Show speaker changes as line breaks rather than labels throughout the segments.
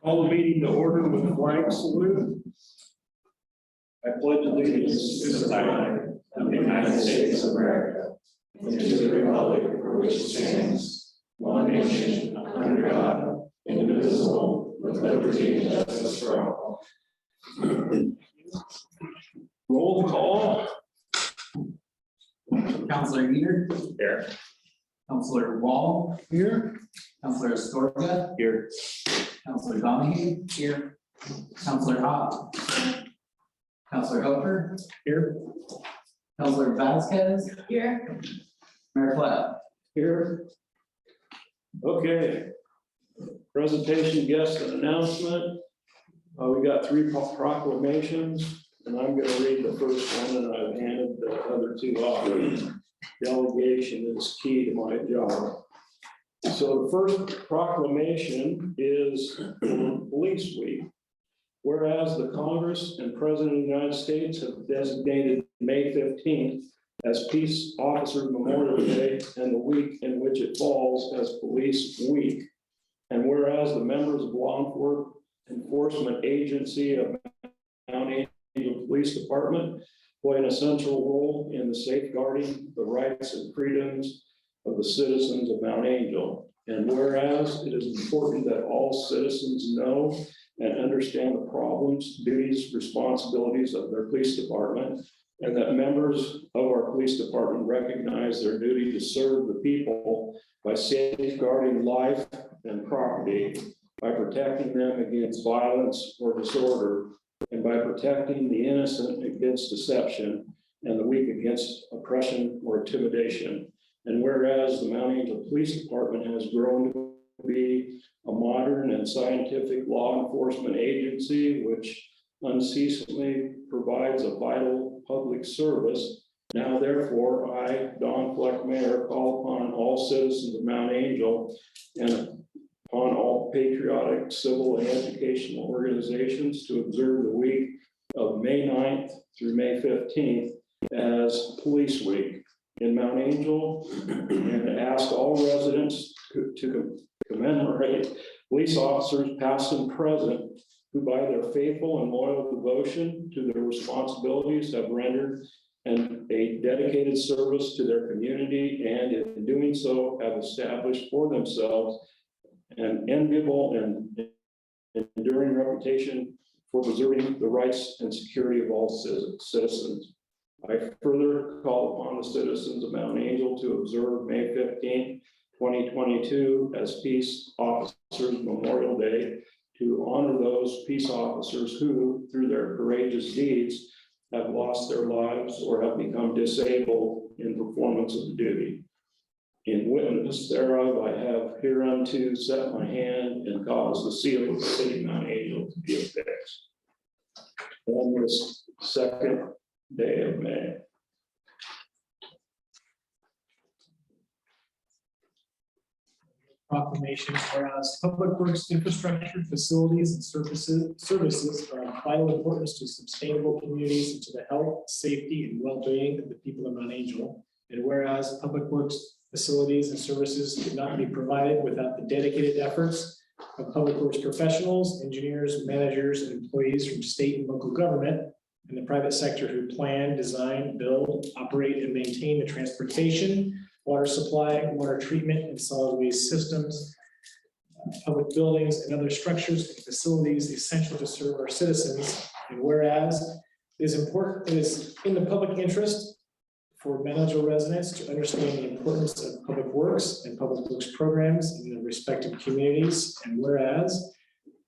Call the meeting to order with a flag salute. I pledge allegiance to the flag of the United States of America and to the republic for which it stands, one nation, under God, indivisible, with liberty and justice for all. Roll call.
Counselor Eater,
Here.
Counselor Wall,
Here.
Counselor Astorga,
Here.
Counselor Donahue, here, Counselor Hop, Counselor Hopper,
Here.
Counselor Vasquez, here, Mayor Platt.
Here. Okay. Presentation, guest, and announcement. We got three proclamations, and I'm gonna read the first one, and I've handed the other two off. Delegation is key to my job. So the first proclamation is for Police Week. Whereas the Congress and President of the United States have designated May 15th as Peace Officers Memorial Day and the week in which it falls as Police Week. And whereas the members of law enforcement agency of Mount Angel Police Department play an essential role in the safeguarding the rights and freedoms of the citizens of Mount Angel. And whereas it is important that all citizens know and understand the problems, duties, responsibilities of their police department, and that members of our police department recognize their duty to serve the people by safeguarding life and property, by protecting them against violence or disorder, and by protecting the innocent against deception and the weak against oppression or intimidation. And whereas the Mount Angel Police Department has grown to be a modern and scientific law enforcement agency, which unceasingly provides a vital public service, now therefore I, Don Fleck, Mayor, call upon all citizens of Mount Angel and upon all patriotic, civil, and educational organizations to observe the week of May 9th through May 15th as Police Week in Mount Angel, and to ask all residents to commemorate police officers past and present who by their faithful and loyal devotion to their responsibilities have rendered a dedicated service to their community, and in doing so have established for themselves an enviable and enduring reputation for preserving the rights and security of all citizens. I further call upon the citizens of Mount Angel to observe May 15th, 2022 as Peace Officers Memorial Day to honor those peace officers who, through their courageous deeds, have lost their lives or have become disabled in performance of the duty. In witness thereof, I have hereunto set my hand and caused the seal of the city of Mount Angel to be affixed on this second day of May.
Proclamation, whereas public works infrastructure, facilities, and services are of vital importance to sustainable communities and to the health, safety, and well-being of the people of Mount Angel. And whereas public works facilities and services could not be provided without the dedicated efforts of public works professionals, engineers, managers, and employees from state and local government and the private sector who plan, design, build, operate, and maintain the transportation, water supply, water treatment, and solid waste systems, public buildings, and other structures and facilities essential to serve our citizens. And whereas it is in the public interest for Mount Angel residents to understand the importance of public works and public works programs in their respective communities. And whereas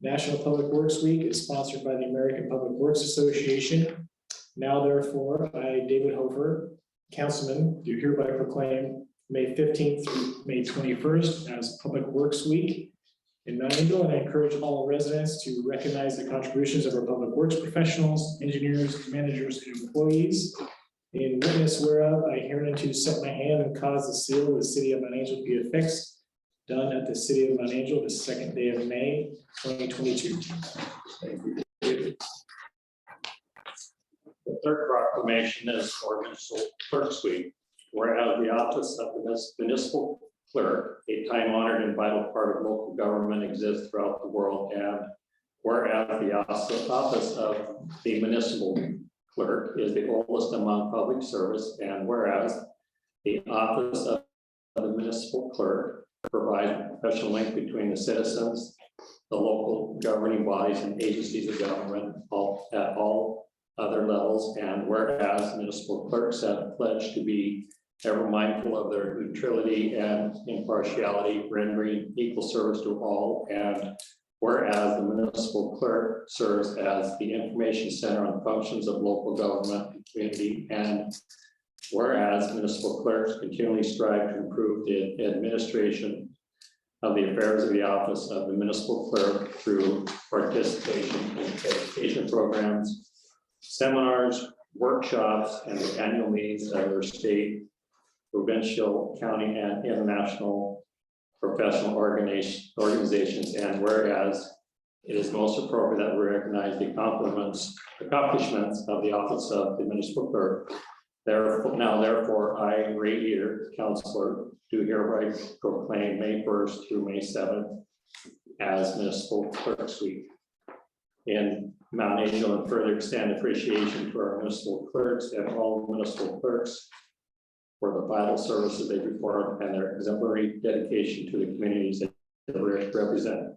National Public Works Week is sponsored by the American Public Works Association. Now therefore, I, David Hofer, Councilman, do hereby proclaim May 15th through May 21st as Public Works Week in Mount Angel, and I encourage all residents to recognize the contributions of our public works professionals, engineers, managers, and employees. In witness whereof, I hereunto set my hand and cause the seal of the city of Mount Angel to be affixed, done at the city of Mount Angel the second day of May, 2022.
Thank you, David.
The third proclamation is for Municipal Clerks Week, whereas the office of the municipal clerk, a time-honored and vital part of local government, exists throughout the world, and whereas the office of the municipal clerk is the oldest among public service, and whereas the office of the municipal clerk provides a professional link between the citizens, the local governing bodies and agencies of government at all other levels, and whereas municipal clerks have pledged to be ever mindful of their neutrality and impartiality, rendering equal service to all, and whereas the municipal clerk serves as the information center on functions of local government and community, and whereas municipal clerks continually strive to improve the administration of the affairs of the office of the municipal clerk through participation in education programs, seminars, workshops, and the annual meetings of their state, provincial, county, and international professional organizations, and whereas it is most appropriate that we recognize the accomplishments of the office of the municipal clerk. Therefore, I, Ray Eater, Counselor, do hereby proclaim May 1st through May 7th as Municipal Clerks Week in Mount Angel, and further extend appreciation to our municipal clerks and all municipal clerks for the vital services they perform and their exemplary dedication to the communities that they represent.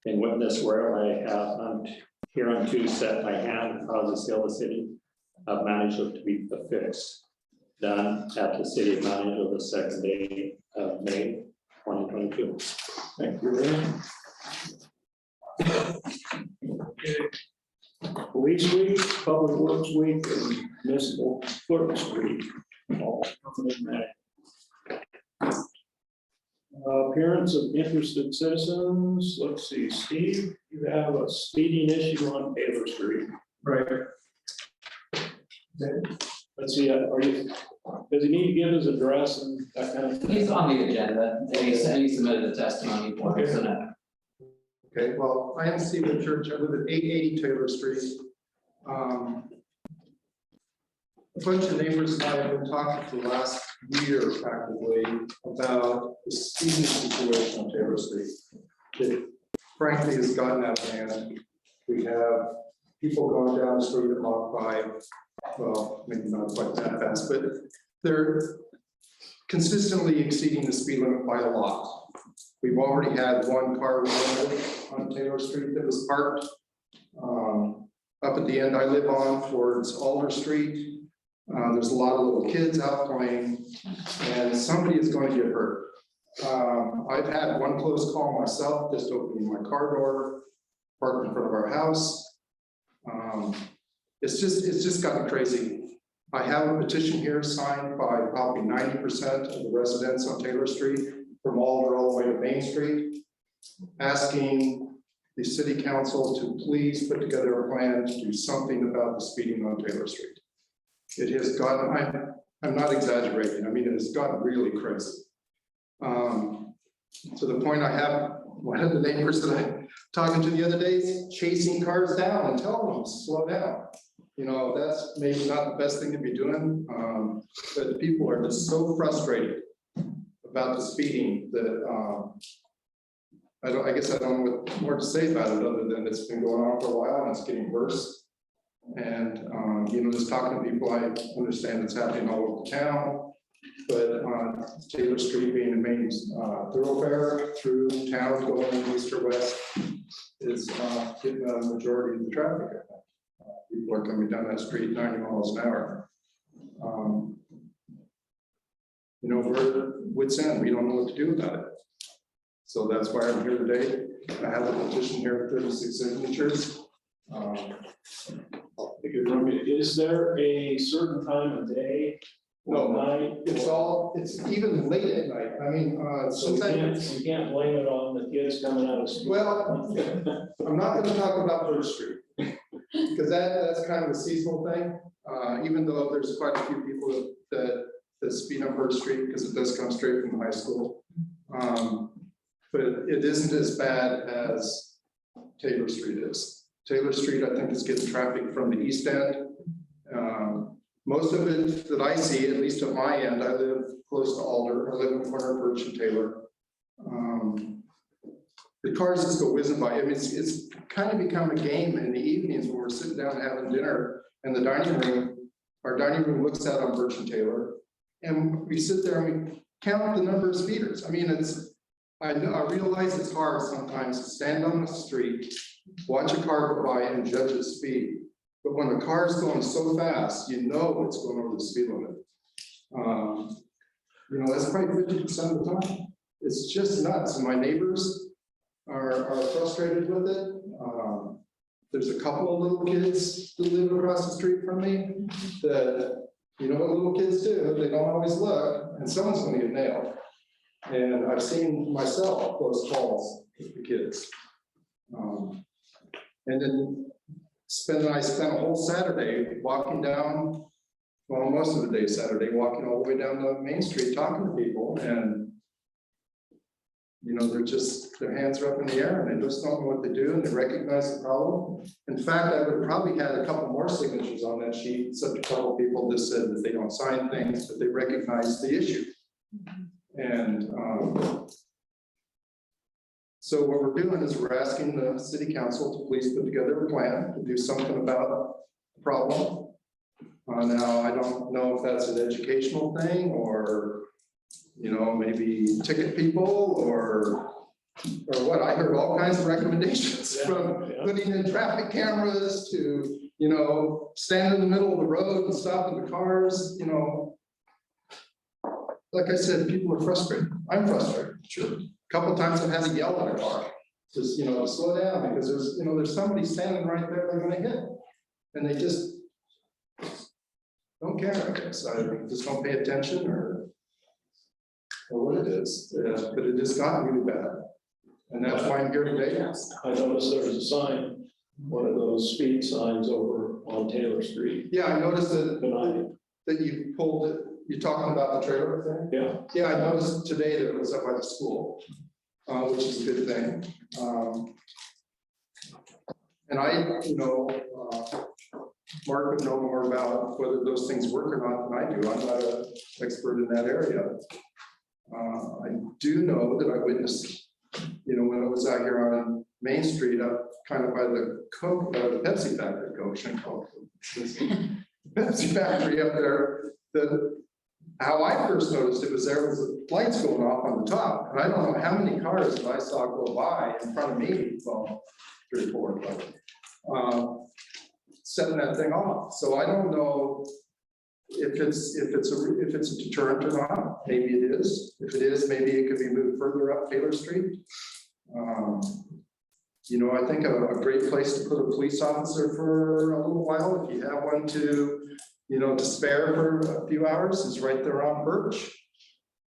In witness where I have hereunto set my hand and cause the seal of the city of Mount Angel to be affixed, done at the city of Mount Angel the 2nd day of May 2022.
Thank you, Ray. Police Week, Public Works Week, and Municipal Clerks Week. All coming in May. Appearance of interested citizens. Let's see, Steve, you have a speeding issue on Taylor Street.
Right.
Let's see, does he need to give his address and that kind of thing?
He's on the agenda, and he submitted a testimony for it, so no.
Okay, well, I am Stephen Church. I live at 880 Taylor Street. A bunch of neighbors and I have been talking for the last year practically about the speeding situation on Taylor Street. It frankly has gotten out of hand. We have people going down the street at Mach 5. Well, maybe not quite that fast, but they're consistently exceeding the speed limit by a lot. We've already had one car on Taylor Street that was parked up at the end I live on towards Alder Street. There's a lot of little kids out playing, and somebody is going to get hurt. I've had one close call myself, just opening my car door, parked in front of our house. It's just gotten crazy. I have a petition here signed by probably 90% of the residents on Taylor Street, from Alder all the way to Main Street, asking the city council to please put together a plan to do something about the speeding on Taylor Street. It has gotten, I'm not exaggerating, I mean, it has gotten really crazy. To the point I have one of the neighbors that I'm talking to the other day chasing cars down and telling them to slow down. You know, that's maybe not the best thing to be doing, but people are just so frustrated about the speeding that I guess I don't know what more to say about it other than it's been going on for a while and it's getting worse. And you know, just talking to people, I understand it's happening all over the town, but Taylor Street being the main thoroughfare through town going east or west is getting a majority of the traffic. People are coming down that street 90 miles an hour. You know, we're wit's end. We don't know what to do about it. So that's why I'm here today. I have a petition here with 36 signatures.
Is there a certain time of day?
No,
night?
it's even late at night. I mean,
So you can't blame it on the kids coming out of school.
well, I'm not going to talk about First Street because that's kind of a seasonal thing. Even though there's quite a few people that speed on First Street because it does come straight from high school. But it isn't as bad as Taylor Street is. Taylor Street, I think, is getting traffic from the east end. Most of it that I see, at least at my end, I live close to Alder. I live in the corner of Birch and Taylor. the cars just go whizzing by. I mean, it's kind of become a game in the evenings when we're sitting down having dinner in the dining room. Our dining room looks out on Birch and Taylor, and we sit there and we count the number of speeders. I mean, I realize it's hard sometimes to stand on the street, watch a car go by and judge its speed. But when the car's going so fast, you know it's going over the speed limit. You know, that's probably 50% of the time. It's just nuts. And my neighbors are frustrated with it. There's a couple of little kids that live across the street from me that, you know what little kids do? They don't always look, and someone's going to get nailed. And I've seen myself close calls with the kids. And then I spent a whole Saturday walking down, well, most of the day Saturday, walking all the way down the Main Street, talking to people, and you know, their hands are up in the air and they just don't know what to do, and they recognize the problem. In fact, I would probably had a couple more signatures on that sheet. Such a couple of people just said that they don't sign things, but they recognize the issue. And so what we're doing is we're asking the city council to please put together a plan to do something about the problem. Now, I don't know if that's an educational thing or, you know, maybe ticket people or what. I heard all kinds of recommendations from putting in traffic cameras to, you know, stand in the middle of the road and stopping the cars, you know. Like I said, people are frustrated. I'm frustrated, sure. A couple of times I've had to yell at a car, just, you know, to slow down because there's, you know, there's somebody standing right there they're gonna hit. And they just don't care, I guess. I just don't pay attention or what it is. But it has gotten really bad. And that's why I'm here today.
I noticed there was a sign, one of those speed signs over on Taylor Street
Yeah, I noticed
tonight.
that you pulled it. You're talking about the trailer thing?
Yeah,
Yeah, I noticed today that it was up by the school, which is a good thing. And I, you know, Mark would know more about whether those things work or not than I do. I'm not an expert in that area. I do know that I witnessed, you know, when I was out here on Main Street, up kind of by the Coke, the Pepsi factory, Pepsi factory up there. How I first noticed it was there was the lights going off on the top, and I don't know how many cars that I saw go by in front of me, well, 3 or 4, but setting that thing off. So I don't know if it's a deterrent or not. Maybe it is. If it is, maybe it could be moved further up Taylor Street. You know, I think a great place to put a police officer for a little while, if you have one to, you know, to spare for a few hours, is right there on Birch,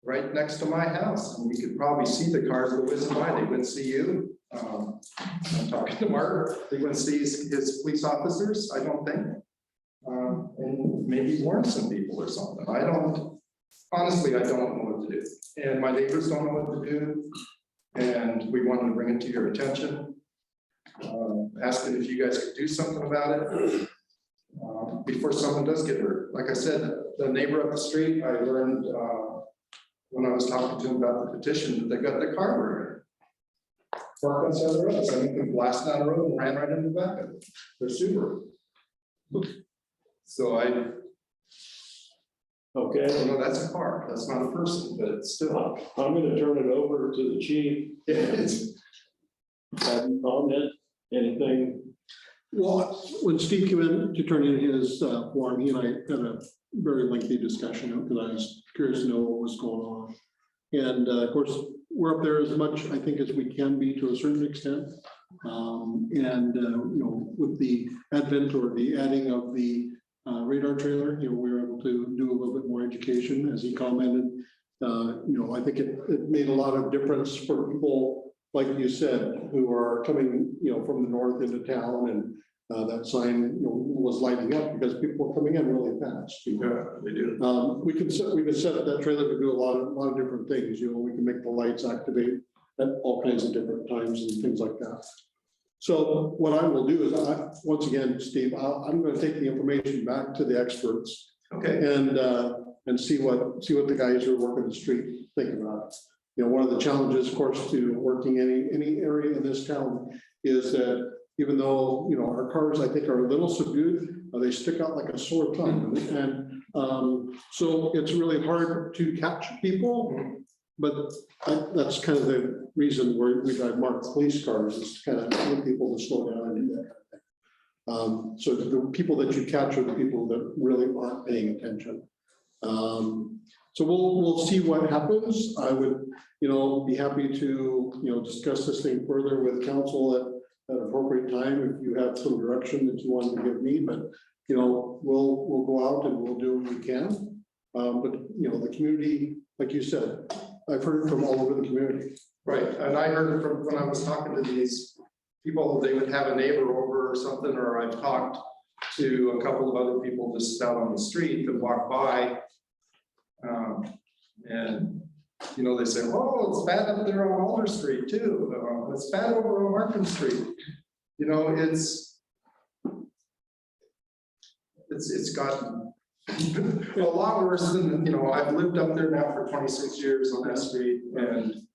right next to my house. And you could probably see the cars go whizzing by. They wouldn't see you. I'm talking to Mark. They wouldn't see his police officers, I don't think. And maybe warn some people or something. Honestly, I don't know what to do. And my neighbors don't know what to do. And we wanted to bring it to your attention. Asking if you guys could do something about it. Before someone does get hurt. Like I said, the neighbor up the street, I learned when I was talking to him about the petition, that they got their car burned. Parked on the side of the road, so I went blasting down the road and ran right into the back of it. They're Subaru. So I
okay.
know that's a car, that's not a person, but it's still.
I'm gonna turn it over to the chief. Have you comment, anything?
Well, when Steve came in to turn in his form, he and I had a very lengthy discussion because I was curious to know what was going on. And of course, we're up there as much, I think, as we can be to a certain extent. You know, with the advent or the adding of the radar trailer, you know, we were able to do a little bit more education, as he commented. You know, I think it made a lot of difference for people, like you said, who are coming, you know, from the north into town, and that sign, you know, was lighting up because people were coming in really fast.
Yeah, they do.
We can set that trailer to do a lot of different things. You know, we can make the lights activate at all kinds of different times and things like that. So what I will do is, once again, Steve, I'm going to take the information back to the experts.
Okay.
And see what the guys who are working the street think about it. one of the challenges, of course, to working any area in this town is that even though, our cars, I think, are a little subdued, they stick out like a sore thumb. And so it's really hard to catch people, but that's kind of the reason we drive marked police cars, is to kind of get people to slow down and do that kind of thing. So the people that you catch are the people that really aren't paying attention. So we'll see what happens. I would, be happy to, discuss this thing further with council at an appropriate time if you have some direction that you want to give me, but, we'll go out and we'll do what we can. But, the community, like you said, I've heard it from all over the community.
Right, and I heard it from when I was talking to these people, they would have a neighbor over or something, or I've talked to a couple of other people just out on the street that walk by. And, they say, oh, it's bad up there on Alder Street too. It's bad over on Markham Street. It's gotten a lot worse than, I've lived up there now for 26 years on that street, and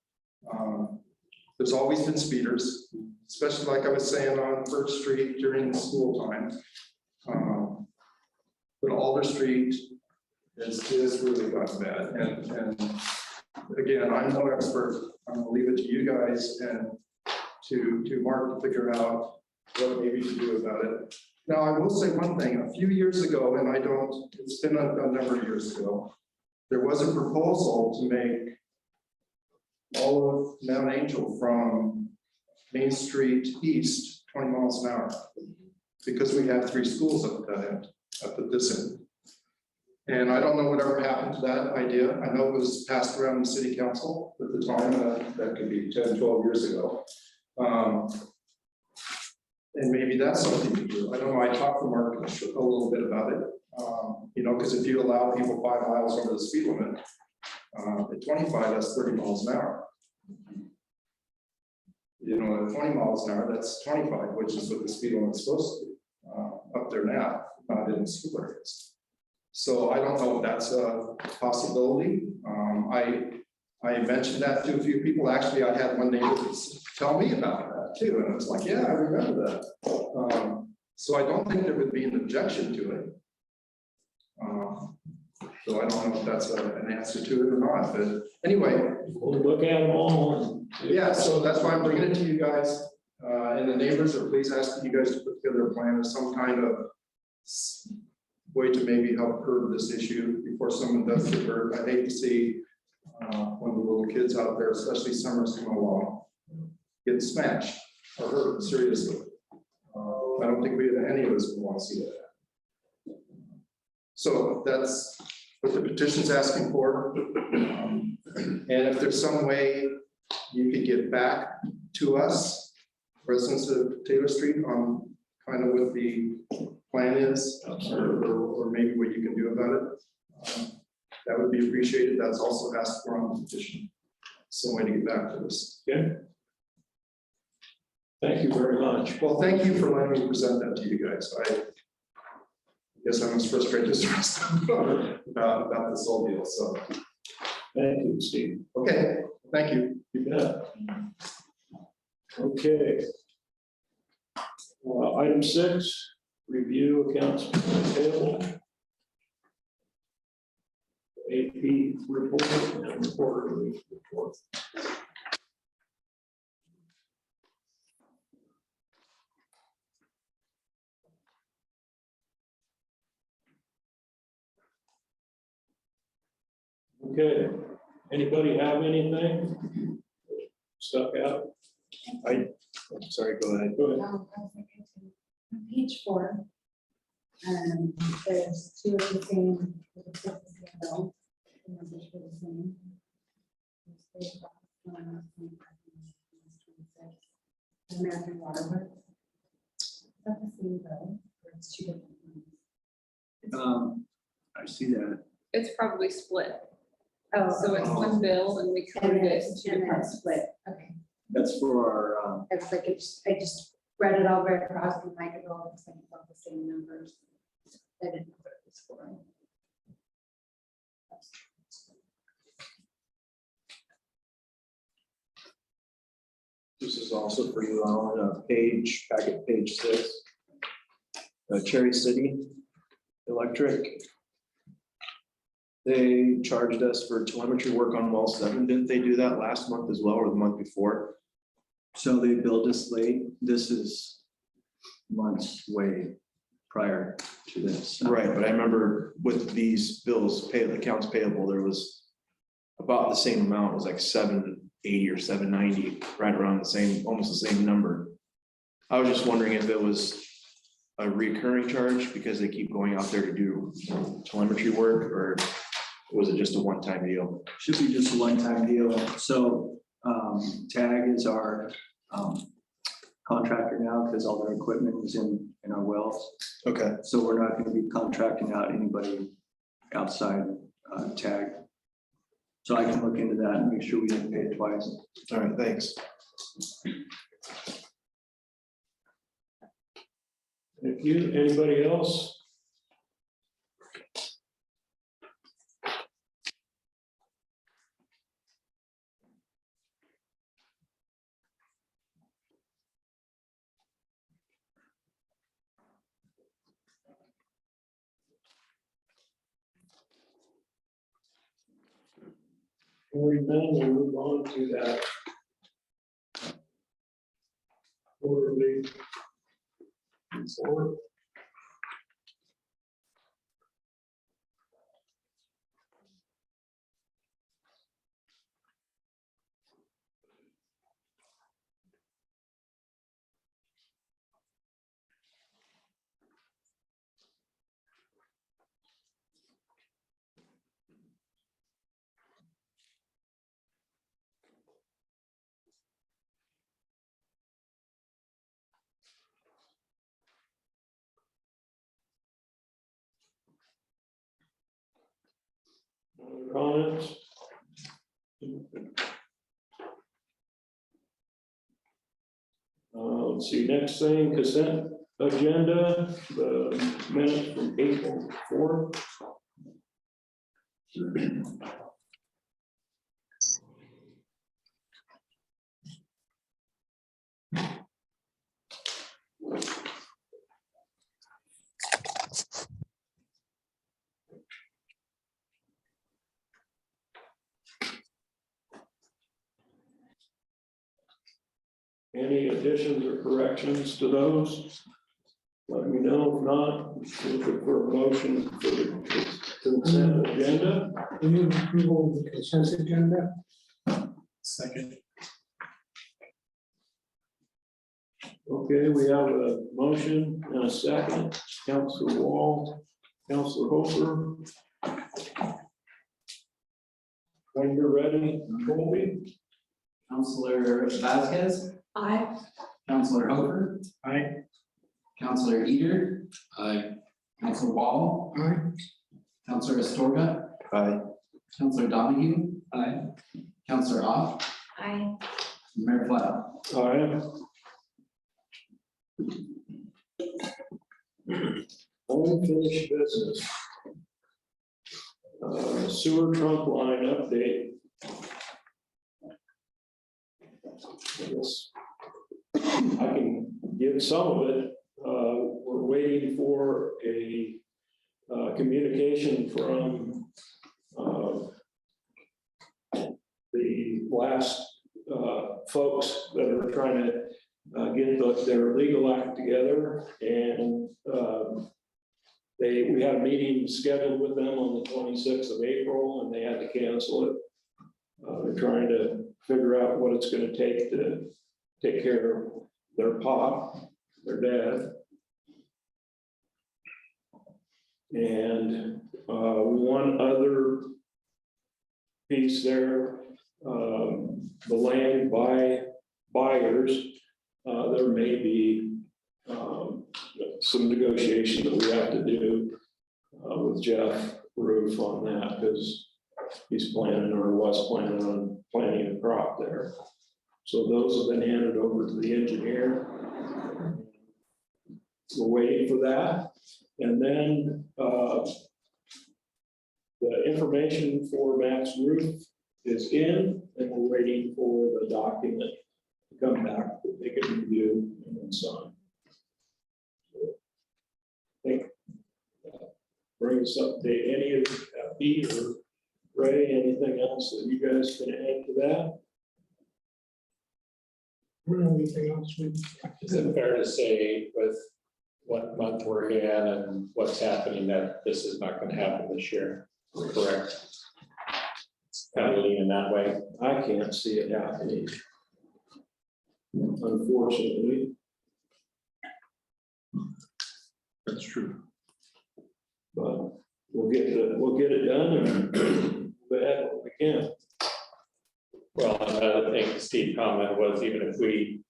there's always been speeders, especially like I was saying on First Street during school time. But Alder Street is really gotten bad, and again, I'm no expert. I'm gonna leave it to you guys and to Mark to figure out what maybe to do about it. Now, I will say one thing, a few years ago, and it's been a number of years ago, there was a proposal to make all of Mount Angel from Main Street east 20 miles an hour, because we have 3 schools up at that end, up at this end. And I don't know whatever happened to that idea. I know it was passed around the city council at the time, that could be 10, 12 years ago. And maybe that's something to do. I don't know, I talked to Mark a little bit about it. Because if you allow people 5 miles over the speed limit, at 25, that's 30 miles an hour. At 20 miles an hour, that's 25, which is what the speed limit is supposed to be up there now, not in school areas. So I don't know if that's a possibility. I mentioned that to a few people. Actually, I had one neighbor tell me about that too, and I was like, yeah, I remember that. So I don't think there would be an objection to it. So I don't know if that's an answer to it or not, but anyway.
We'll look at them all.
Yeah, so that's why I'm bringing it to you guys, and the neighbors are please asking you guys to put together a plan of some kind of way to maybe help curb this issue before someone does get hurt. I hate to see one of the little kids out there, especially summers coming along, get smashed or hurt seriously. I don't think any of us would want to see that. So that's what the petition's asking for. And if there's some way you could get back to us, residents of Taylor Street, on kind of what the plan is, or maybe what you can do about it, that would be appreciated. That's also asked for on the petition. Some way to get back to us.
Okay. Thank you very much.
Well, thank you for letting me present that to you guys. I guess I'm as frustrated as the rest of them about this whole deal. So,
Thank you, Steve.
okay, thank you.
You bet. Okay. Item 6, review accounts payable. AP report and quarterly report. Okay, anybody have anything stuck out? I'm sorry, go ahead. Go ahead.
On page 4, there's 2 of the same. American Water Works. Is that the same bill? Or it's 2 different ones?
I see that.
It's probably split,
Oh,
so it's one bill and we
and
covered
then
it in
it's
2
and then
departments.
it's split. Okay.
That's for our,
It's like I just read it all very across and like it all looks like it's all the same numbers. I didn't know what it was for.
This is also for you, Alan, page, packet page 6. Cherry City Electric. They charged us for telemetry work on well 7. Didn't they do that last month as well, or the month before?
So they billed us late. This is months way prior to this.
Right, but I remember with these bills, accounts payable, there was about the same amount. It was like 780 or 790, right around the same, almost the same number. I was just wondering if it was a recurring charge because they keep going out there to do telemetry work, or was it just a one-time deal?
Should be just a one-time deal. So TAG is our contractor now because all their equipment is in our wells.
Okay,
So we're not going to be contracting out anybody outside TAG. So I can look into that and make sure we don't pay it twice.
all right, thanks. Thank you. Anybody else? Hearing none, we'll move on to that quarterly report. Other comments? Let's see, next thing, consent agenda, the minutes from April 4th. Any additions or corrections to those? Let me know. If not, looking for a motion for the consent agenda.
I move approval of the consent agenda. Second.
Okay, we have a motion and a second. Councilor Wall, Councilor Hofer. When you're ready, Colby.
Counselor Vasquez,
Aye.
Counselor Hofer,
Aye.
Counselor Eager. Aye. Counselor Wall,
Aye.
Counselor Astorga,
Aye.
Counselor Donahue. Aye. Counselor Off,
Aye.
Mayor Flat.
Aye. Unfinished business. Sewer trunk line update. I guess I can give some of it. We're waiting for a communication from the last folks that are trying to get their legal act together, and we had a meeting scheduled with them on the 26th of April, and they had to cancel it. They're trying to figure out what it's going to take to take care of their pop, their dad. And one other piece there, the land by buyers, there may be some negotiation that we have to do with Jeff Roof on that, because he's planning or was planning on planting a crop there. So those have been handed over to the engineer. We're waiting for that. And then the information for Matt's roof is in, and we're waiting for the document to come back, that they can review and then sign. I think brings up to any of Pete or Ray, anything else that you guys can add to that? Anything else?
Is it fair to say with what month we're in and what's happening that this is not gonna happen this year? Correct? It's kind of leaning that way.
I can't see it happening. Unfortunately,
That's true.
but we'll get it done and we'll add what we can.
Well, another thing Steve commented was even if we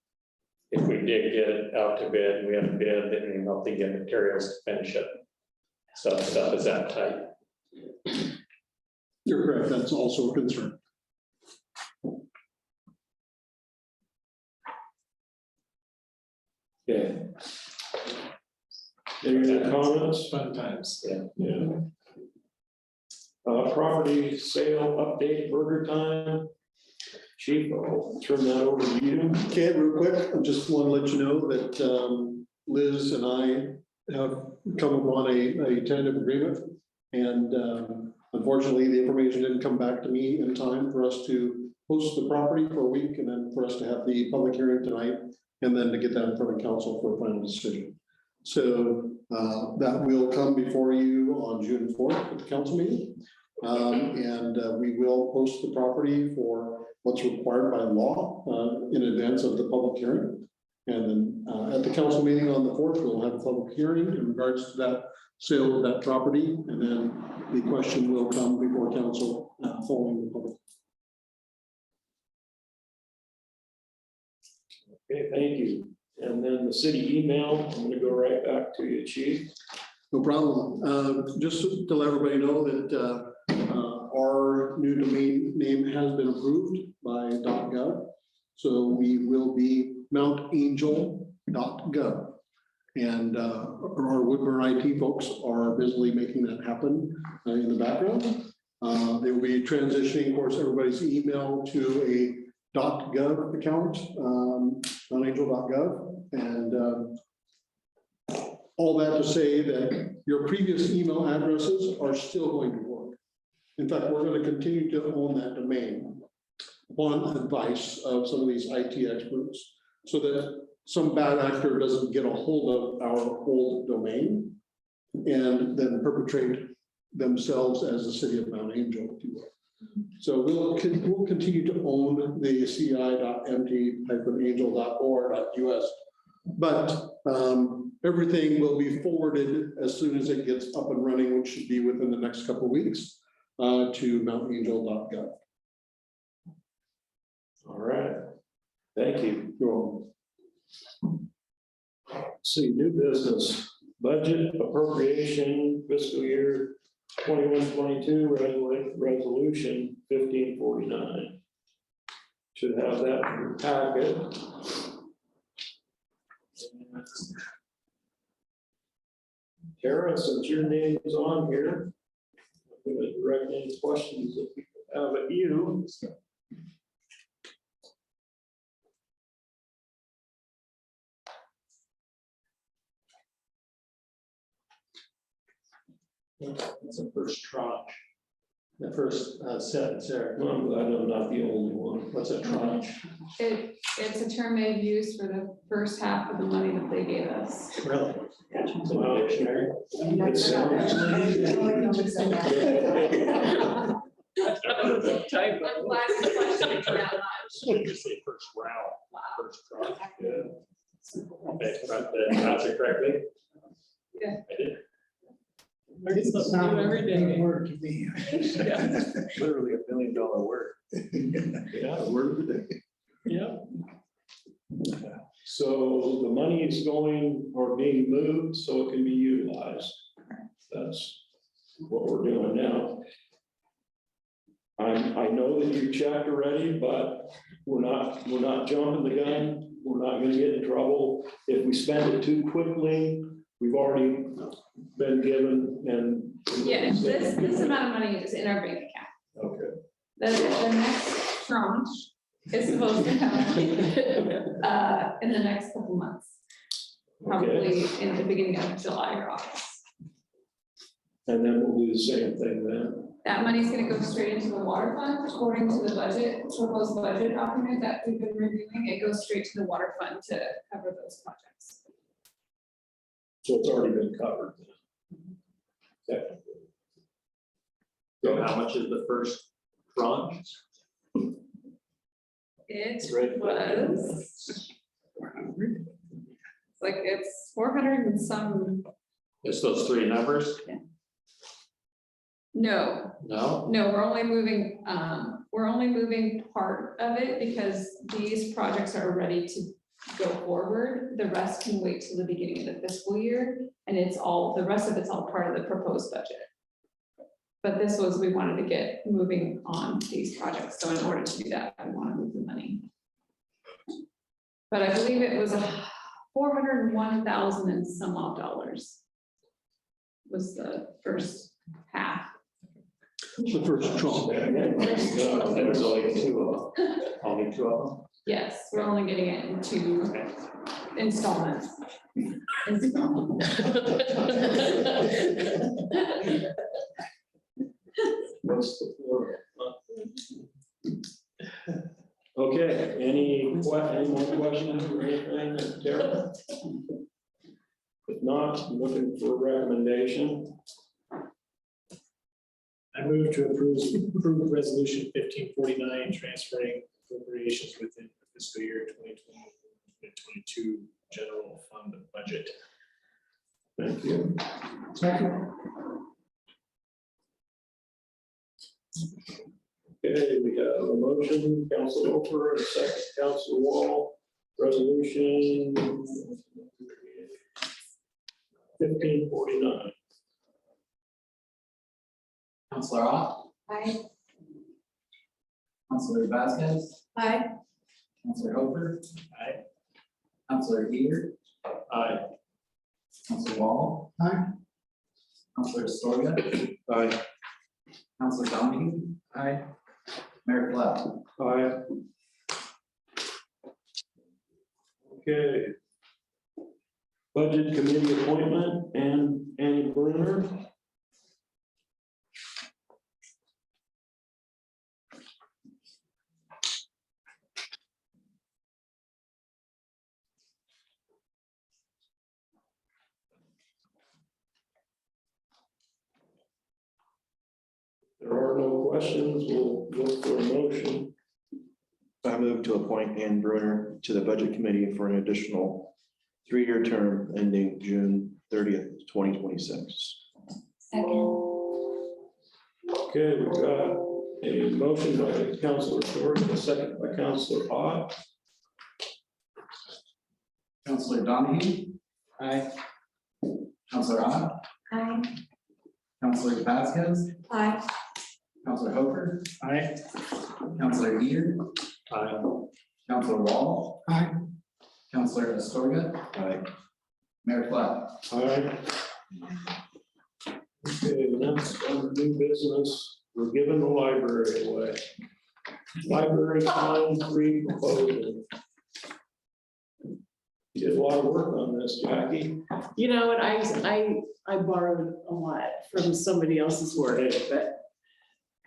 did get it out to bid, and we have a bid, then we don't think get materials to finish it. So stuff is that tight.
You're correct. That's also a concern.
Okay. Any other comments?
Fun times.
Yeah. Property sale update, Burger Time. Chief, I'll turn that over to you.
Okay, real quick, I just want to let you know that Liz and I have come upon a tentative agreement. And unfortunately, the information didn't come back to me in time for us to post the property for a week and then for us to have the public hearing tonight and then to get that in front of council for a final decision. So that will come before you on June 4th at the council meeting. We will post the property for what's required by law in advance of the public hearing. And then at the council meeting on the 4th, we'll have a public hearing in regards to that sale of that property. And then the question will come before council following the public.
Okay, thank you. And then the city email, I'm gonna go right back to you, Chief.
No problem. Just to let everybody know that our new domain name has been approved by .gov. So we will be mountangel.gov. And our Woodburn IT folks are busily making that happen in the background. They will be transitioning, of course, everybody's email to a .gov account, mountangel.gov. And all that to say that your previous email addresses are still going to work. In fact, we're going to continue to own that domain upon advice of some of these IT experts so that some bad actor doesn't get a hold of our old domain and then perpetrate themselves as the city of Mount Angel, if you will. So we'll continue to own the ci.mt-angel.org.us, but everything will be forwarded as soon as it gets up and running, which should be within the next couple of weeks, to mountangel.gov.
All right, thank you.
You're welcome.
See, new business, budget appropriation fiscal year 21-22 resolution 1549. Should have that in your packet. Tara, since your name is on here, I'm going to direct any questions that people have at you.
It's a first tranche. The first sentence there.
Well, I'm glad I'm not the only one.
What's a tranche?
It's a term they've used for the first half of the money that they gave us.
Really?
Well, dictionary. It sounds-
I'm glad you questioned it that much.
You say first round,
Wow.
first tranche.
Yeah.
Okay, but did I pronounce it correctly?
Yeah.
I did.
It's
something new every day.
Word to me.
Literally $1 million word.
Yeah, word of the day.
Yeah.
So the money is going or being moved so it can be utilized. That's what we're doing now. I know that you checked already, but we're not jumping the gun. We're not gonna get in trouble. If we spend it too quickly, we've already been given and.
Yeah, this amount of money is in our bank account.
Okay,
The next tranche is supposed to come in the next couple months. Probably in the beginning of July or August.
And then we'll do the same thing then.
That money's gonna go straight into the water fund, according to the budget, proposed budget document that we've been reviewing. It goes straight to the water fund to cover those projects.
So it's already been covered. Technically.
So how much is the first tranche?
It
Right.
was. Like, it's 400 and some,
It's those three numbers?
no,
No?
we're only moving part of it because these projects are ready to go forward. The rest can wait till the beginning of the fiscal year, and the rest of it's all part of the proposed budget. But we wanted to get moving on these projects, so in order to do that, I want to move the money. But I believe it was 401,000 and some odd dollars was the first half.
The first tranche.
There's only two of them. Only two of them?
Yes, we're only getting it in 2 installments.
What's the floor? Okay, any more questions or anything, Tara? If not, I'm looking for a recommendation.
I move to approve resolution 1549, transferring appropriations within the fiscal year 2022 general fund budget.
Thank you. Okay, we have a motion, Council Oper, and a second, Council Wall, resolution 1549.
Counselor Ott,
Aye.
Counselor Vasquez,
Aye.
Counselor Hopper.
Aye.
Counselor Gear,
Aye.
Counselor Wall.
Aye.
Counselor Astoria,
Aye.
Counselor Donahue. Aye. Mayor Platt.
Aye. Okay. Budget Committee appointment and Annie Bruner. There are no questions, we'll look for a motion.
I move to appoint Ann Bruner to the Budget Committee for an additional 3-year term ending June 30th, 2026.
Second.
Okay, we've got a motion by Councilor Short, a second by Councilor Ott.
Counselor Donahue. Aye. Counselor Ott,
Aye.
Counselor Vasquez,
Aye.
Counselor Hopper,
Aye.
Counselor Gear,
Aye.
Counselor Wall.
Aye.
Counselor Astoria,
Aye.
Mayor Platt.
Aye. Okay, next on new business, we're giving the library away. Library fine free proposal. You did a lot of work on this, Jackie.
You know what, I borrowed a lot from somebody else's work, but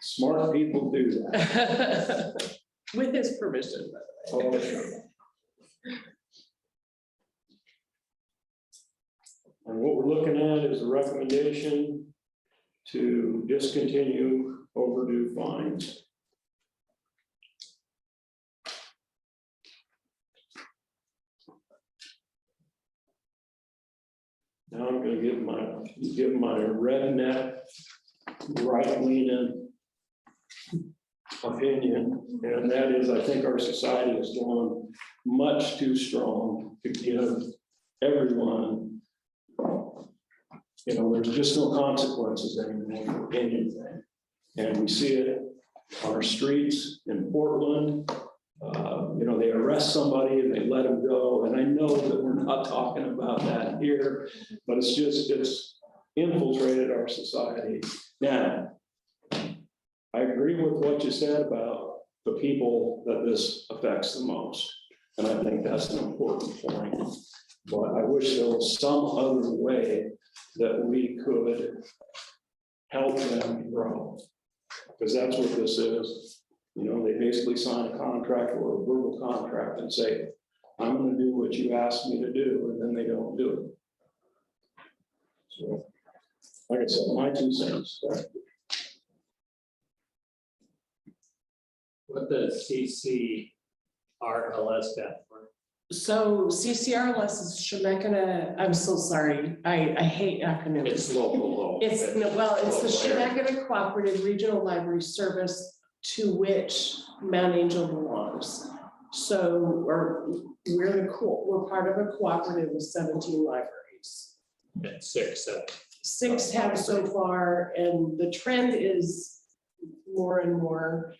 Smart people do that.
with his permission, by the way.
Oh, sure. And what we're looking at is a recommendation to discontinue overdue fines. Now I'm gonna give my redneck, right-leaning opinion, and that is, I think our society has gone much too strong to give everyone, there's just no consequences anymore for anything. And we see it on our streets in Portland. They arrest somebody and they let them go. And I know that we're not talking about that here, but it's infiltrated our society. Now, I agree with what you said about the people that this affects the most. And I think that's an important point. But I wish there was some other way that we could help them grow. Because that's what this is. You know, they basically sign a contract or a verbal contract and say, I'm gonna do what you asked me to do, and then they don't do it. So, like I said, my 2 cents.
What does CCRLS stand for?
So CCRLS is Chemeketa, I'm so sorry, I hate acronyms.
It's local law.
It's, no, well, it's the Chemeketa Cooperative Regional Library Service to which Mount Angel belongs. So, we're part of a cooperative with 17 libraries.
And 6, 7.
6 have so far, and the trend is more and more.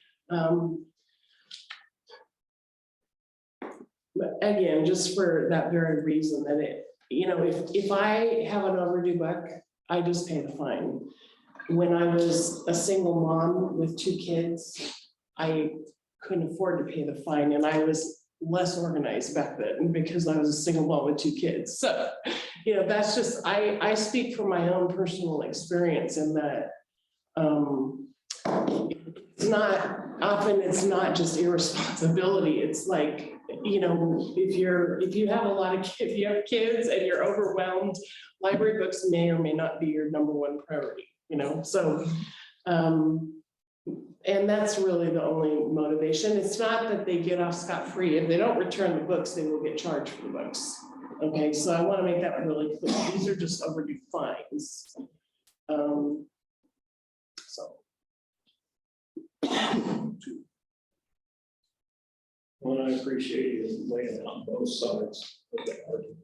But again, just for that very reason that if I have an overdue buck, I just pay the fine. When I was a single mom with 2 kids, I couldn't afford to pay the fine, and I was less organized back then because I was a single mom with 2 kids. So, that's just, I speak from my own personal experience in that it's not just irresponsibility. It's like, if you have kids and you're overwhelmed, library books may or may not be your #1 priority, so. And that's really the only motivation. It's not that they get off scot-free. If they don't return the books, they will get charged for the books. Okay, so I want to make that really clear. These are just overdue fines. So.
Well, I appreciate you laying it on both sides of the argument.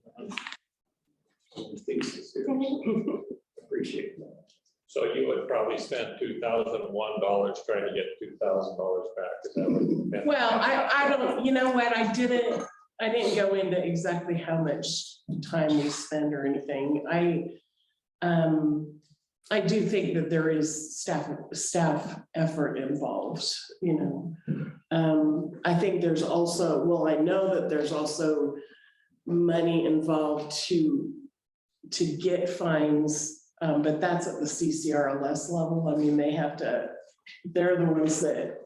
Appreciate that.
So you would probably spend $2,001 trying to get $2,000 back. Is that what you meant?
Well, I don't, you know what, I didn't go into exactly how much time we spend or anything. I do think that there is staff effort involved, I think there's also, well, I know that there's also money involved to get fines, but that's at the CCRLS level. I mean, they're the ones that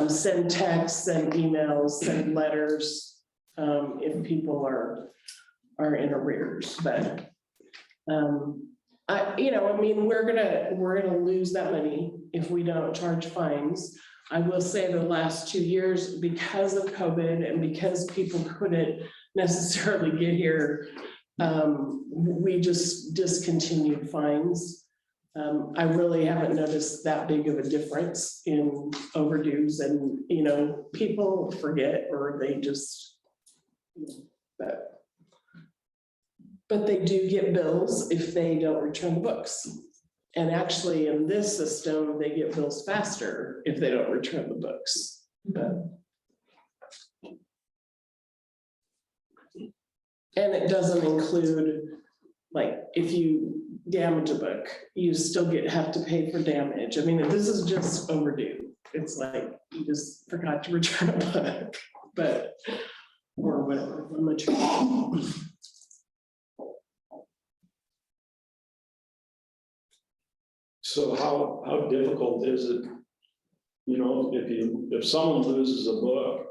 send texts, send emails, send letters, if people are in arrears, but we're gonna lose that money if we don't charge fines. I will say the last 2 years, because of COVID and because people couldn't necessarily get here, we just discontinued fines. I really haven't noticed that big of a difference in overdues, and, people forget or they just, but they do get bills if they don't return the books. And actually, in this system, they get bills faster if they don't return the books. And it doesn't include, like, if you damage a book, you still have to pay for damage. I mean, this is just overdue. It's like you just forgot to return a book, or whatever. I'm not sure.
So how difficult is it, if someone loses a book,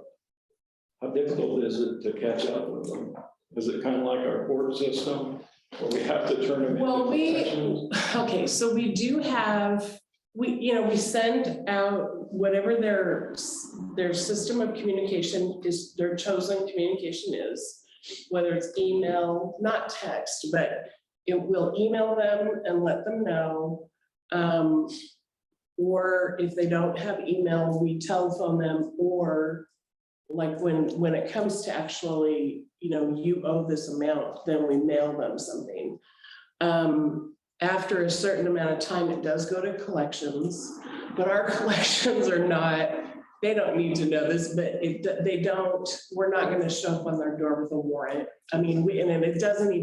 how difficult is it to catch up with them? Is it kind of like our court system, where we have to turn them into professionals?
Okay, so we do have, we send out whatever their system of communication is, their chosen communication is, whether it's email, not text, but it will email them and let them know. Or if they don't have email, we telephone them, or like when it comes to actually, you owe this amount, then we mail them something. After a certain amount of time, it does go to collections, but our collections are not, they don't need to know this, but we're not going to show up on their door with a warrant. I mean, and it doesn't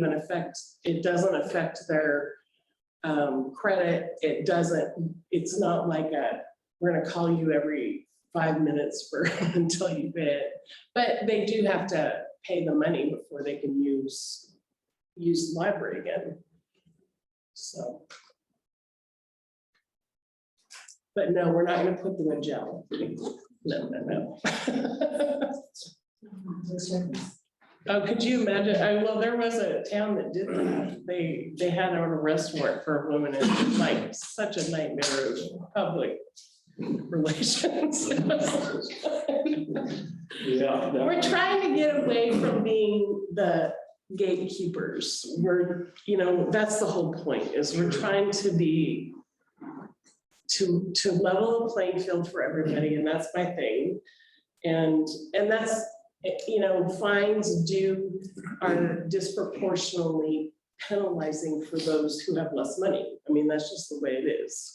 affect their credit. It's not like we're going to call you every 5 minutes for, until you pay it. But they do have to pay the money before they can use the library again. So. But no, we're not gonna put them in jail. No. Oh, could you imagine? Well, there was a town that did that. They had an arrest warrant for a woman, and it was like such a nightmare of public relations.
Yeah.
We're trying to get away from being the gatekeepers. We're, that's the whole point, is we're trying to be to level the playing field for everybody, and that's my thing. And that's, fines are disproportionately penalizing for those who have less money. I mean, that's just the way it is.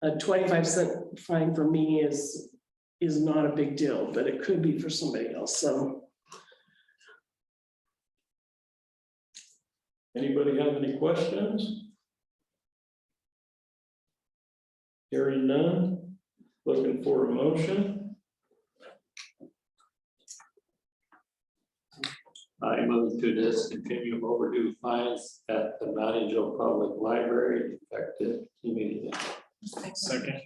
A 25-cent fine for me is not a big deal, but it could be for somebody else, so.
Anybody have any questions? Hearing none, looking for a motion.
I move to discontinue overdue fines at the Manatee Public Library effective immediately.
Second.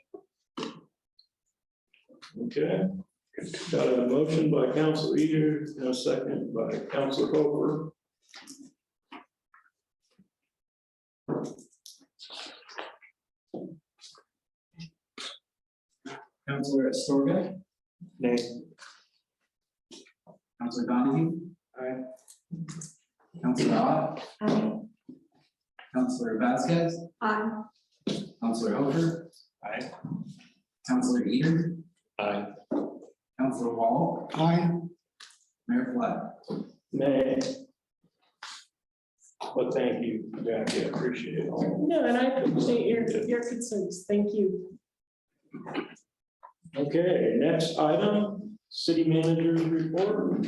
Okay. Got a motion by Council Eater and a second by Council Hooper.
Counselor Estorga,
Nay.
Counselor Donahue. Aye. Counselor Ott,
Aye.
Counselor Vasquez,
Aye.
Counselor Hooper. Aye. Counselor Eater,
Aye.
Counselor Wall,
Aye.
Mayor Flat.
Nay. But thank you, Jackie, I appreciate it.
No, and I appreciate your concerns. Thank you.
Okay, next item, city manager's report.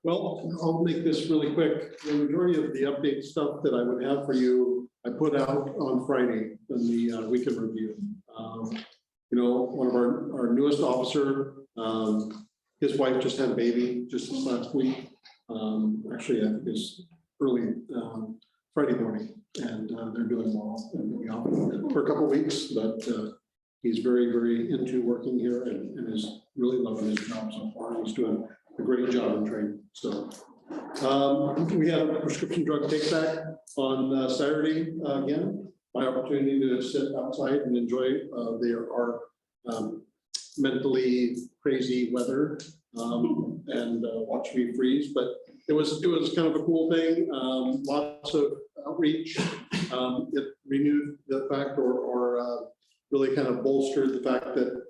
Well, I'll make this really quick. The majority of the update stuff that I would have for you, I put out on Friday in the weekend review. One of our newest officer, his wife just had a baby just this last week. Actually, I think it's early Friday morning, and they're doing well. And we'll be out for a couple of weeks, but he's very, very into working here and is really loving his job so far. He's doing a great job in training. So we had a prescription drug take back on Saturday again. My opportunity to sit outside and enjoy our mentally crazy weather and watch me freeze. But it was kind of a cool thing. Lots of outreach. It renewed the fact or really kind of bolstered the fact that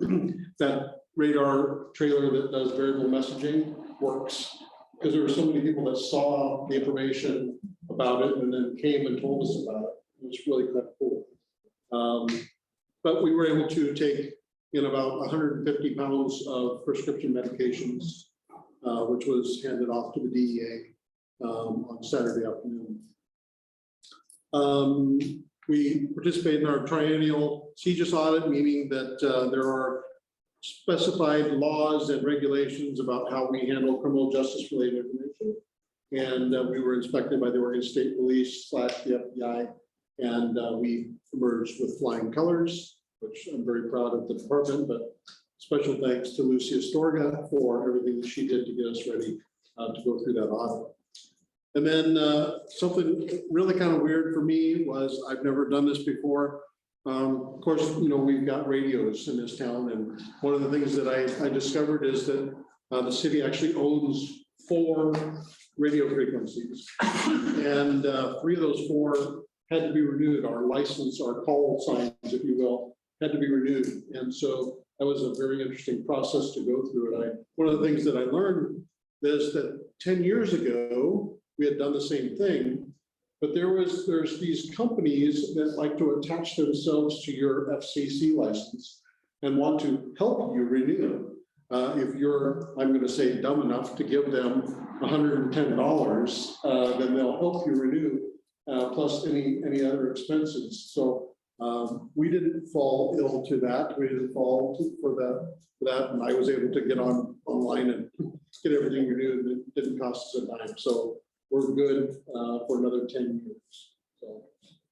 that radar trailer that does variable messaging works, because there were so many people that saw the information about it and then came and told us about it. It was really kind of cool. But we were able to take in about 150 pounds of prescription medications, which was handed off to the DEA on Saturday afternoon. We participated in our triennial CJIS audit, meaning that there are specified laws and regulations about how we handle criminal justice related information. And we were inspected by the Oregon State Police / the FBI, and we emerged with flying colors, which I'm very proud of the department, but special thanks to Lucy Astorga for everything that she did to get us ready to go through that audit. And then something really kind of weird for me was I've never done this before. Of course, we've got radios in this town, and one of the things that I discovered is that the city actually owns 4 radio frequencies, and 3 of those 4 had to be renewed. Our license, our call signs, if you will, had to be renewed, and so that was a very interesting process to go through. And one of the things that I learned is that 10 years ago we had done the same thing. But there's these companies that like to attach themselves to your FCC license and want to help you renew. If you're, I'm going to say, dumb enough to give them $110, then they'll help you renew, plus any other expenses. So We didn't fall ill to that. We didn't fall for that. And I was able to get online and get everything renewed. It didn't cost us a dime. So we're good for another 10 years. So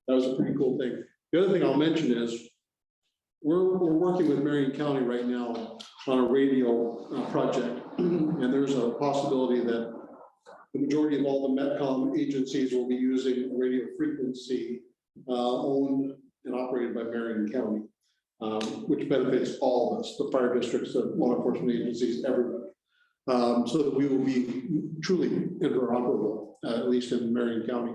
that was a pretty cool thing. The other thing I'll mention is we're working with Marion County right now on a radio project. And there's a possibility that the majority of all the Metcom agencies will be using a radio frequency owned and operated by Marion County, which benefits all of us, the fire districts, the law enforcement agencies, everybody. So that we will be truly interoperable, at least in Marion County.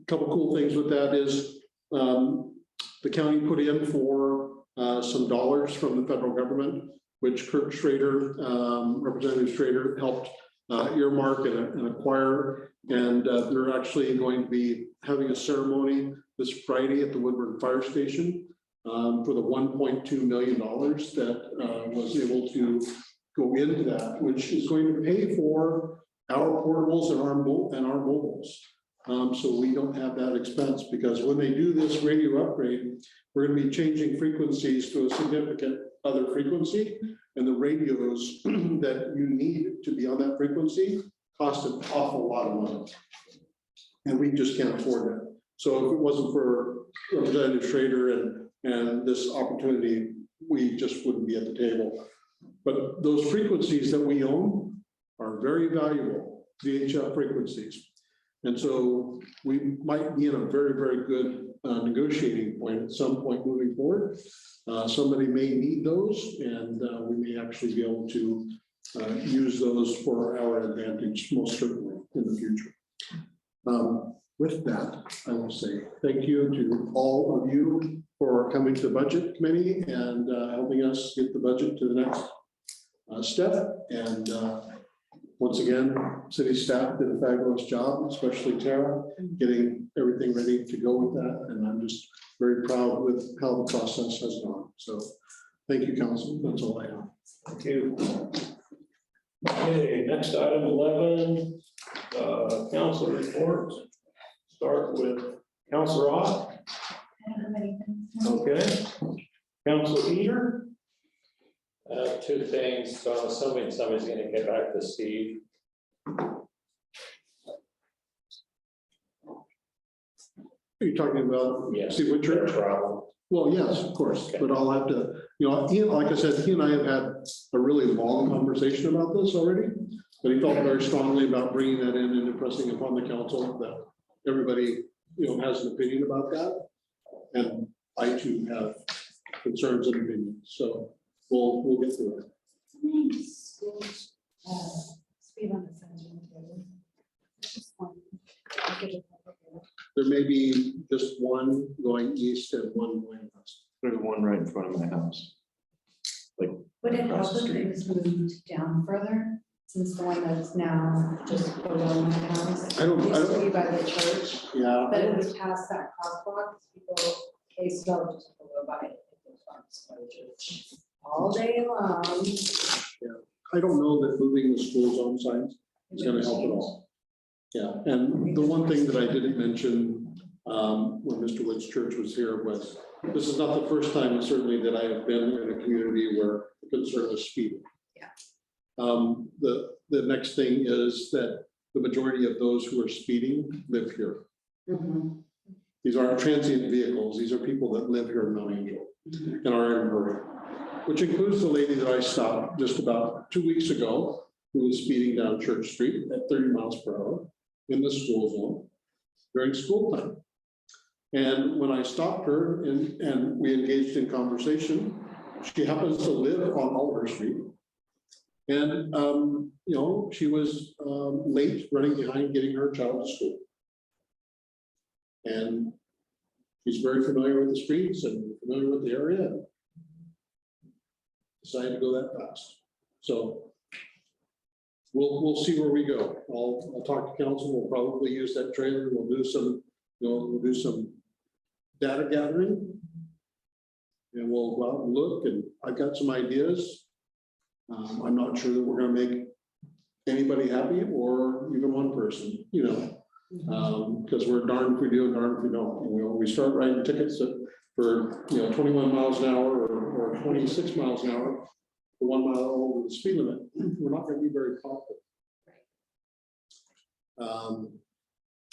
Couple cool things with that is the county put in for some dollars from the federal government, which Kirk Schrader, Representative Schrader, helped earmark and acquire. And they're actually going to be having a ceremony this Friday at the Woodburn Fire Station for the $1.2 million that was able to go into that, which is going to pay for our portables and our mobiles. So we don't have that expense, because when they do this radio upgrade, we're going to be changing frequencies to a significant other frequency, and the radios that you need to be on that frequency cost an awful lot of money. And we just can't afford that. So if it wasn't for Representative Schrader and this opportunity, we just wouldn't be at the table. But those frequencies that we own are very valuable, VHF frequencies. And so we might be in a very, very good negotiating point at some point moving forward. Somebody may need those, and we may actually be able to use those for our advantage, most certainly in the future. With that, I will say thank you to all of you for coming to the budget committee and helping us get the budget to the next step. And once again, city staff did a fabulous job, especially Tara, getting everything ready to go with that. And I'm just very proud with how the process has gone. So thank you, council. That's all I have.
Thank you. Okay, next item 11, council reports. Start with Councilor Ott. Okay. Councilor Peter.
Two things. So I'm assuming somebody's going to get back to Steve.
Are you talking about Steve Whitchurch?
Problem.
Well, yes, of course, but I'll have to, he, like I said, he and I have had a really long conversation about this already, but he felt very strongly about bringing that in and impressing upon the council that everybody, has an opinion about that. And I too have concerns and opinions, so we'll get through it.
Speed on the center. Just one.
There may be just one going east and one going west.
There's one right in front of my house.
Would it help if it was moved down further, since the one that's now just below my house?
I don't-
Used to be by the church,
Yeah.
but it was past that crosswalk, people, they still just go by it. All day long.
I don't know that moving the school zone signs is gonna help at all. Yeah, and the one thing that I didn't mention when Mr. Wood's church was here was, this is not the first time certainly that I have been in a community where the concern is speeding.
Yeah.
The next thing is that the majority of those who are speeding live here. These aren't transient vehicles. These are people that live here in Mount Angel and are in a hurry, which includes the lady that I stopped just about 2 weeks ago, who was speeding down Church Street at 30 miles per hour in the school zone during school time. And when I stopped her and we engaged in conversation, she happens to live on Oliver Street. And, she was late running behind getting her child to school. And she's very familiar with the streets and familiar with the area. And decided to go that fast. So we'll see where we go. I'll talk to council. We'll probably use that trailer. We'll do some data gathering. And we'll go out and look, and I've got some ideas. I'm not sure that we're gonna make anybody happy or even one person, Because we're darned if we do and darned if we don't. We start writing tickets for, 21 miles an hour or 26 miles an hour for 1 mile over the speed limit. We're not going to be very popular.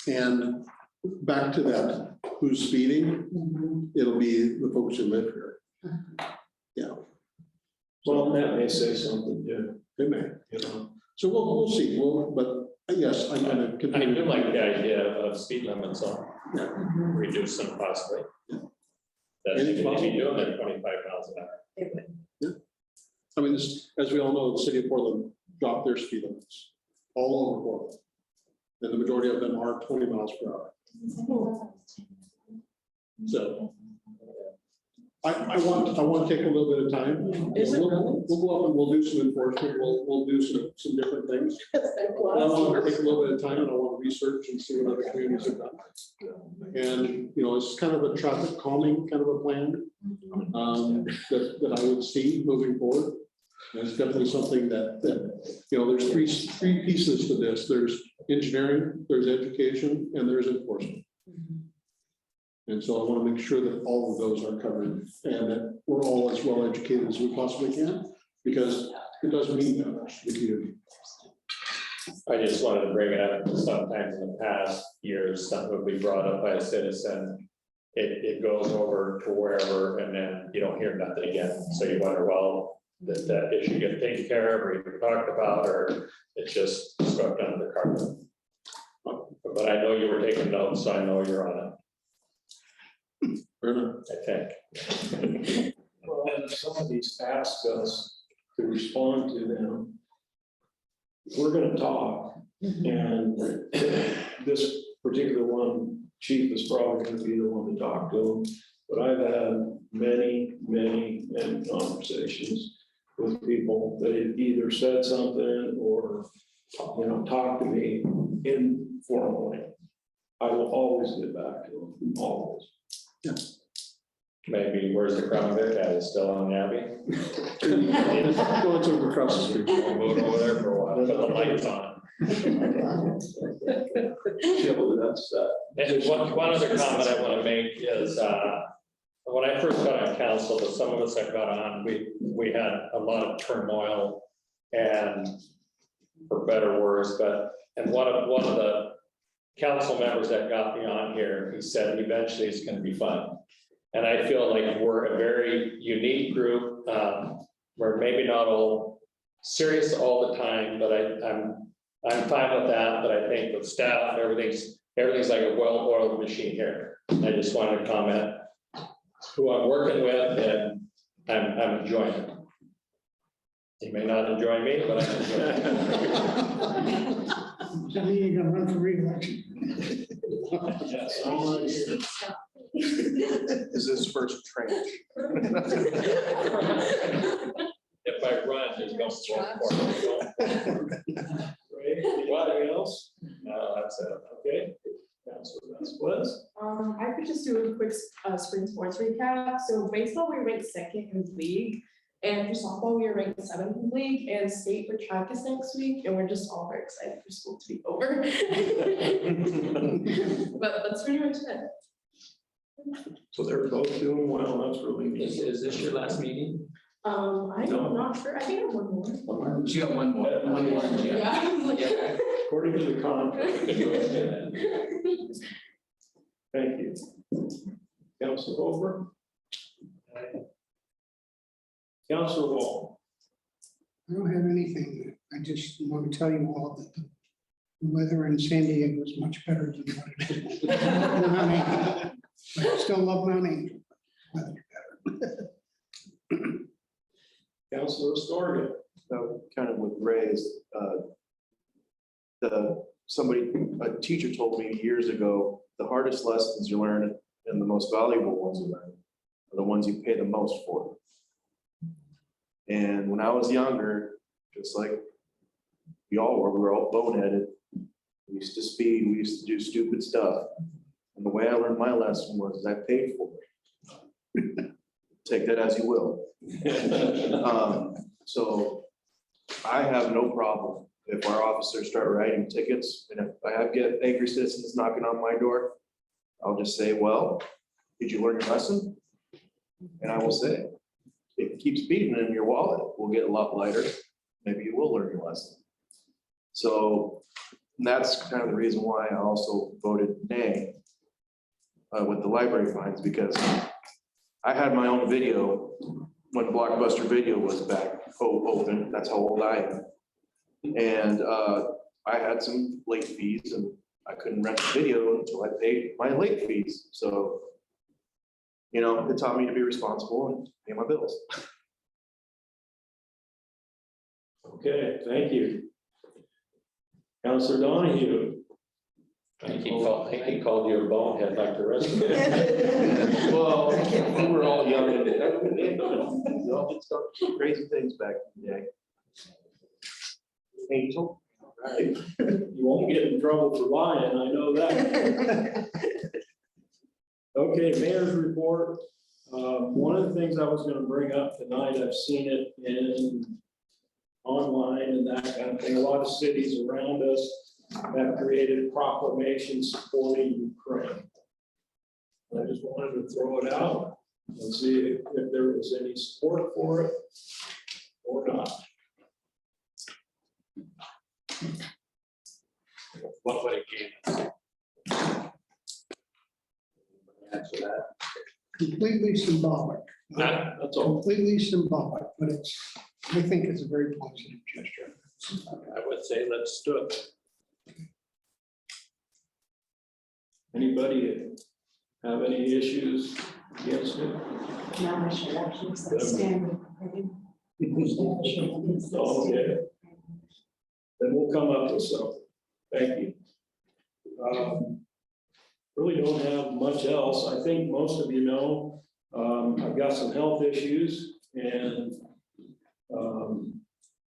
And back to that, who's speeding? It'll be the folks who live here. Yeah.
Well, that may say something too,
They may, So we'll see. But yes, I'm gonna
I
continue.
do like the idea of speed limits on, reduce them possibly. That's
Any
if you do them at 25 miles an hour.
It would.
I mean, as we all know, the city of Portland dropped their speed limits all over Portland. And the majority of them are 20 miles per hour. So I want to take a little bit of time.
Is it
We'll
really?
go up and we'll do some enforcement. We'll do some different things. But I want to take a little bit of time and I want to research and see what other communities have done. And, it's kind of a traffic calming kind of a plan that I would see moving forward. And it's definitely something that there's three pieces to this. There's engineering, there's education, and there's enforcement. And so I want to make sure that all of those are covered and that we're all as well educated as we possibly can, because it does mean that much to the community.
I just wanted to bring it up, sometimes in the past years, something would be brought up by a citizen. It goes over to wherever and then you don't hear nothing again. So you wonder, well, did that issue get taken care of or even talked about, or it's just swept under the carpet? But I know you were taking notes, so I know you're on it,
Fair enough.
I think.
well, and some of these ask us to respond to them. We're gonna talk, and this particular one, chief is probably gonna be the one to talk to, but I've had many conversations with people that have either said something or, talked to me informally. I will always get back to them, always.
Maybe where's the Crown Vic at? It's still on the Abbey?
Go into across the street.
We'll move over there for a while, put the lights on.
Yeah, well, that's,
And one other comment I want to make is, when I first got on council, but some of us that got on, we had a lot of turmoil and for better or worse, and one of the council members that got me on here, he said eventually it's going to be fun. And I feel like we're a very unique group. We're maybe not all serious all the time, but I'm fine with that. But I think with staff, everything's like a well-oiled machine here. I just wanted to comment who I'm working with, and I'm enjoying it. You may not enjoy me, but I'm enjoying it.
So you're gonna run for re-election?
yes, I'm not here.
Is this first tranche?
If I run, there's no support for it.
Right, anybody else?
No, that's it.
Okay. Councilor Vasquez.
I could just do a quick spring sports recap. So baseball, we ranked second in the league. And for softball, we are ranked 7th in the league, and state for track is next week, and we're just all very excited for school to be over. But that's pretty much it.
So they're both doing well, that's really neat.
Is this your last meeting?
I'm
No.
not sure. I think I have one more.
You got one more, yeah.
Yeah.
According to the contract. Thank you. Councilor Over. Councilor Wall.
I don't have anything. I just want to tell you all that the weather in San Diego is much better than what it is. Mount Angel. But I still love Mount Angel. Weather's better.
Councilor Scorga.
Kind of with Ray's, a teacher told me years ago, the hardest lessons you learn and the most valuable ones you learn are the ones you pay the most for. And when I was younger, just like we were all boneheaded. We used to speed, we used to do stupid stuff. And the way I learned my lesson was I paid for it. Take that as you will. So I have no problem if our officers start writing tickets, and if I get angry citizens knocking on my door, I'll just say, well, did you learn your lesson? And I will say, if it keeps beating in your wallet, will get a lot lighter. Maybe you will learn your lesson. So that's kind of the reason why I also voted nay with the library fines, because I had my own video when Blockbuster Video was back open. That's how old I am. And I had some late fees, and I couldn't rent the video until I paid my late fees. So, you know, it taught me to be responsible and pay my bills.
Okay, thank you. Counselor Donahue.
I think he called you a bonehead like the rest of us.
Well, we were all young and we all did stuff, crazy things back in the day. Angel.
Right. You won't get in trouble for lying, I know that. Okay, mayor's report. One of the things I was gonna bring up tonight, I've seen it in online and that kind of thing. A lot of cities around us have created proclamations supporting Ukraine. I just wanted to throw it out and see if there was any support for it or not.
What would it give? Answer that.
Completely symbolic.
That's all.
Completely symbolic, but I think it's a very positive gesture.
I would say let's do it.
Anybody have any issues against it?
No, I should actually stand.
Okay. Then we'll come up with something. Thank you. Really don't have much else. I think most of you know, I've got some health issues and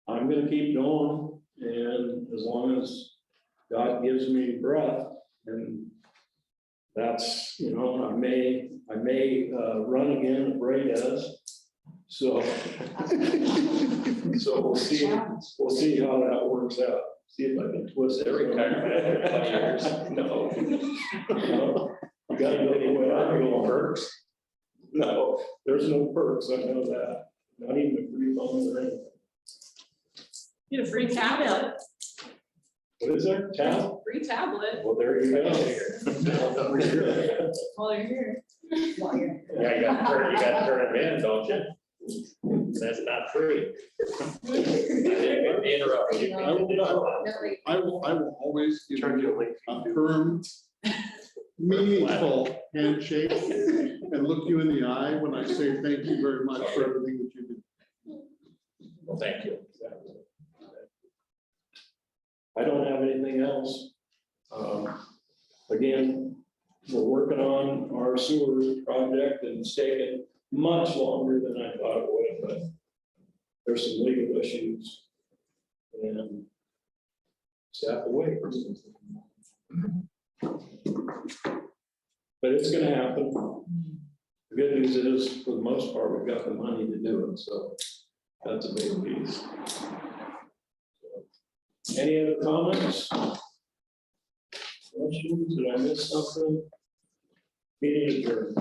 I'm gonna keep going, and as long as God gives me breath, and that's, you know, I may run again if Ray does. So we'll see how that works out. See if I can twist it. No. No. You gotta go the way I go. Perks? No, there's no perks, I know that. Not even a free phone or anything.
Get a free tablet.
What is there? Tab?
Free tablet.
Well, there you go.
While you're here.
Yeah, you gotta turn them in, don't you? That's not free. Interrupt you.
I will always give
Charge you a late
a
fee.
firm, meaningful handshake and look you in the eye when I say thank you very much for everything that you do.
Well, thank you.
I don't have anything else. Again, we're working on our sewer project and it's taken much longer than I thought it would, but there's some legal issues. And just have to wait. But it's gonna happen. The good news is, for the most part, we've got the money to do it, so that's a big piece. Any other comments? Questions? Did I miss something? Meeting adjourned.